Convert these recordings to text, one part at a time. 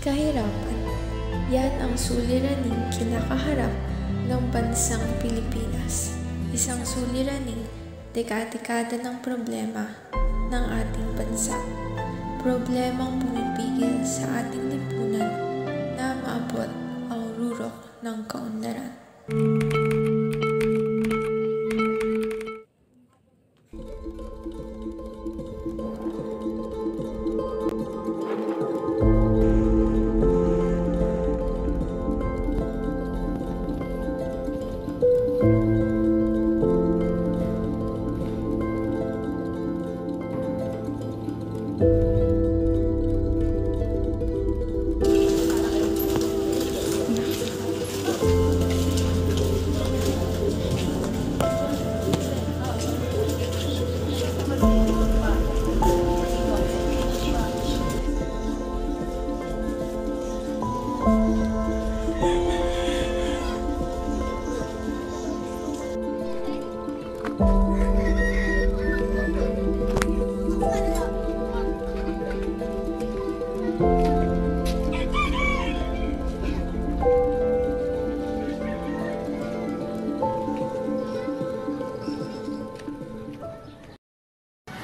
Kahirapan. Yan ang suliraning kinakaharap ng bansang Pilipinas. Isang suliraning dekada-dekada ng problema ng ating bansa. Problemang pumipigil sa ating lipunan na maabot ang rurok ng kaunlaran.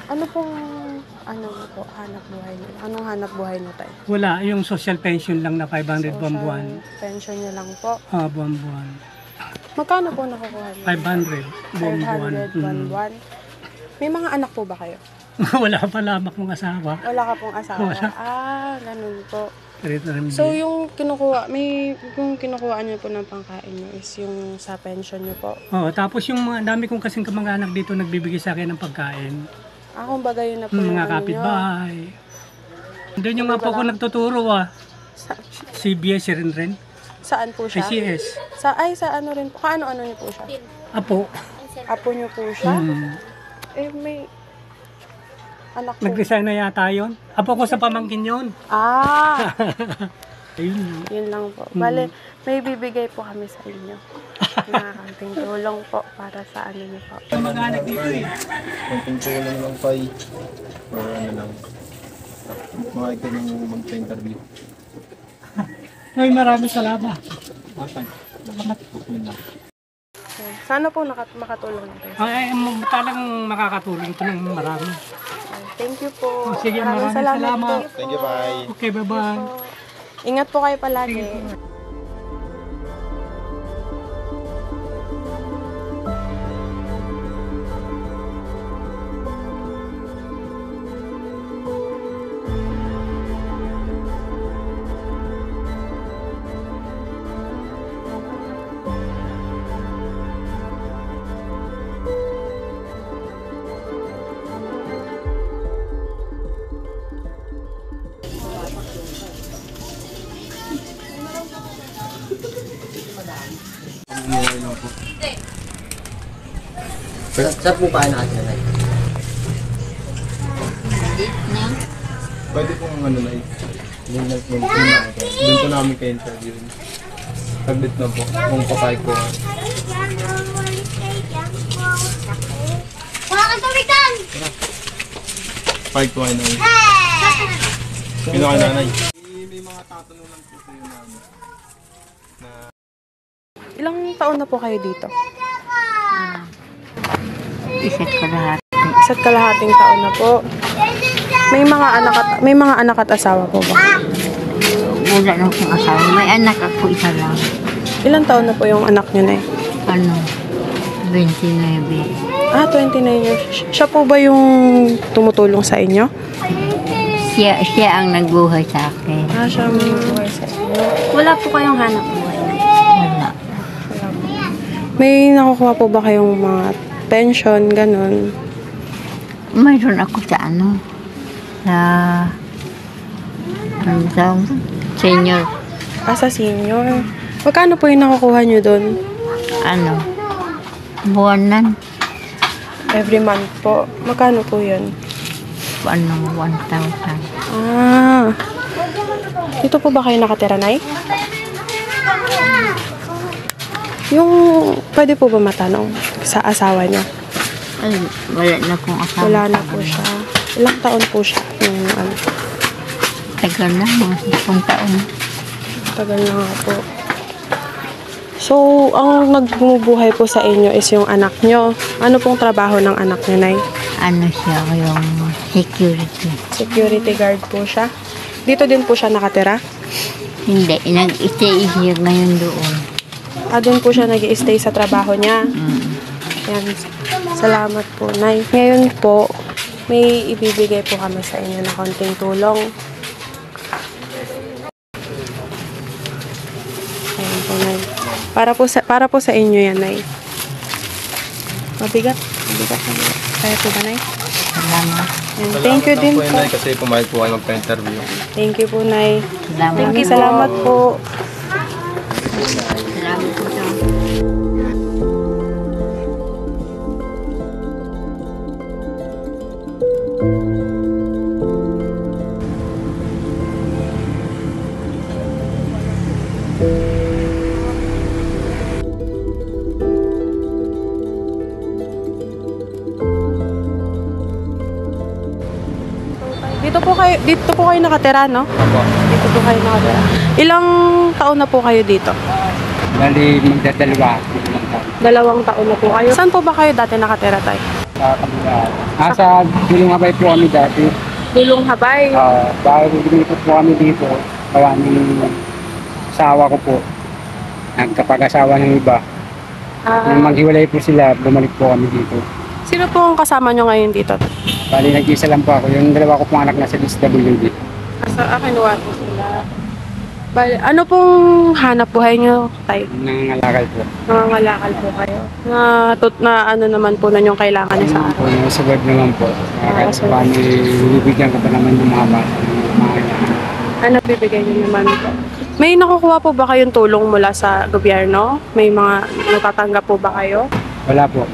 Ano pong hanap buhay niyo? Anong hanap buhay niyo tayo? Wala, yung social pension lang na 500 buwan-buwan. Pension niyo lang po. Buwan-buwan. Magkano po nakukuha niyo? 500 buwan-buwan. 500 buwan-buwan. May mga anak po ba kayo? Wala pa lamang mong asawa. Wala ka pong asawa? Wala. Ganun po. So yung kinukuha niyo po ng pangkain niyo is yung sa pension niyo po? Tapos yung dami kong kasing kamag-anak dito nagbibigay sa akin ng pagkain. Kumbaga yun na po yung mga kapitbahay. Doon yung nga po ako nagtuturo CBS rin. Saan po siya? ICS. Sa ano rin po? Kaano-ano niyo po siya? Apo. Apo niyo po siya? May anak po. Nag-resign na yata yun. Apo ko sa pamangkin yun. Ayun. Yun lang po. Bale, may bibigay po kami sa inyo. Nakakanting tulong po para sa ano niyo po. Mag-anak dito Konting tulong lang pay. Or ano lang. Mga ikaw nang magpa-interview. Ay, maraming salamat. Sana po makatulong na kayo. Talagang makakatulong ito ng marami. Thank you po. Sige, maraming salamat. Thank you, bye. Okay, bye-bye. Ingat po kayo palagi. Saan po kain natin na? Pwede pong ano na doon po namin ka-interview. Saglit na po kung papay ko. Papay ko ay nanay. Pinaka nanay. May mga tatanungan po kayo namin. Ilang taon na po kayo dito? Isa't kalahating taon na po. May mga anak at asawa po ba? Wala na akong asawa. May anak ako, isa lang. Ilang taon na po yung anak niyo na 29. 29 years. Siya po ba yung tumutulong sa inyo? Siya ang nagbuhay sa akin. Siya ang nagbuhay sa inyo. Wala po kayong hanap buhay? Wala. May nakukuha po ba kayong mga pension, ganun? Mayroon ako sa senior. Sa senior. Magkano po yung nakukuha nyo doon? Buwanan. Every month po. Magkano po yun? 1,000. Dito po ba kayo nakatira, Nay? Yung, pwede po ba matanong sa asawa niyo? Ay, wala na akong asawa. Wala na po siya. Ilang taon po siya? Tagal na, mga 10 taon. Tagal na nga po. So, ang nagbubuhay po sa inyo is yung anak nyo. Ano pong trabaho ng anak nyo, Nay? Ano siya, yung security. Security guard po siya. Dito din po siya nakatira? Hindi, nag-stay siya ngayon doon. Doon po siya nag-i-stay sa trabaho niya. Yan. Salamat po, Nay. Ngayon po, may ibibigay po kami sa inyo na konting tulong. Ayan po, Nay. Para po sa inyo yan, Nay. Mabigat. Kaya po ba, Nay? Salamat. Yan. Thank you din po. Nay, kasi pumayag po kayo magpa-interview. Thank you po, Nay. Salamat. Salamat po. Salamat po sa Dito po kayo nakatira, no? Opo. Dito po kayo nakatira. Ilang taon na po kayo dito? Bali, magdadalawa. 2 taon na po kayo. Saan po ba kayo dati nakatira, Tay? Sa kabila. Nasa Dulong Habay po kami dati. Dulong Habay. Bago lumipot po kami dito, gawa ng asawa ko po. Nagkapag-asawa ng iba. Nung maghiwalay po sila, bumalik po kami dito. Sino po ang kasama nyo ngayon dito? Bali, nag-isa lang po ako. Yung dalawa ko pong anak na sa DSWD. Kinuha po sila. Bali, ano pong hanap buhay nyo, Tay? Nangangalakal po. Nangangalakal po kayo. Na ano naman po na yung kailangan nyo sa araw? Survive naman po. Kahit sa paano, bibigyan ko pa naman yung mga bata. Mga kailangan. Ano bibigay nyo naman po? May nakukuha po ba kayong tulong mula sa gobyerno? May mga natatanggap po ba kayo? Wala po.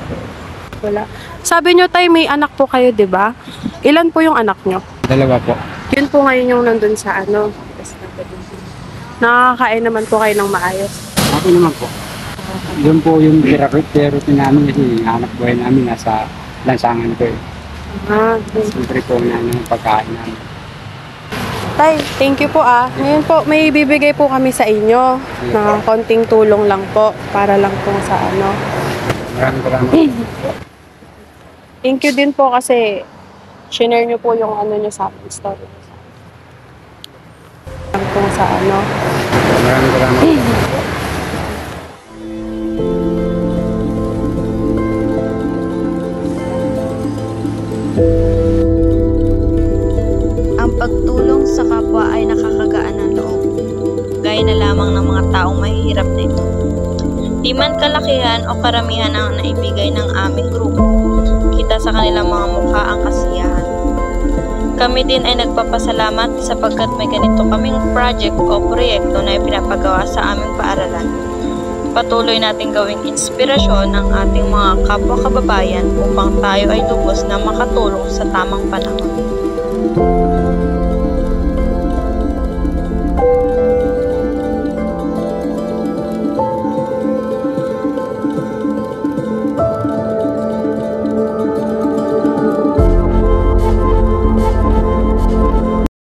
Wala. Sabi nyo, Tay, may anak po kayo, di ba? Ilan po yung anak nyo? 2 po. Yun po ngayon yung nandun sa ano. Nakakain naman po kayo ng maayos. Ako naman po. Yun po yung routine namin kasi anak buhay namin nasa lansangan ko eh. Siyempre po na ng pagkain namin. Tay, thank you po ah. Ngayon po, may bibigay po kami sa inyo na konting tulong lang po para lang po sa ano. Maraming. Thank you din po kasi share nyo po yung ano nyo sa akin, story. Lang po sa ano. Maraming. Ang pagtulong sa kapwa ay nakakagaan ng loob, gaya na lamang ng mga taong mahihirap na ito. Di man kalakihan o karamihan ang naibigay ng aming grupo, kita sa kanilang mga mukha ang kasiyahan. Kami din ay nagpapasalamat sapagkat may ganito kaming project o proyekto na ipinapagawa sa aming paaralan. Patuloy nating gawing inspirasyon ang ating mga kapwa kababayan upang tayo ay lubos na makatulong sa tamang panahon.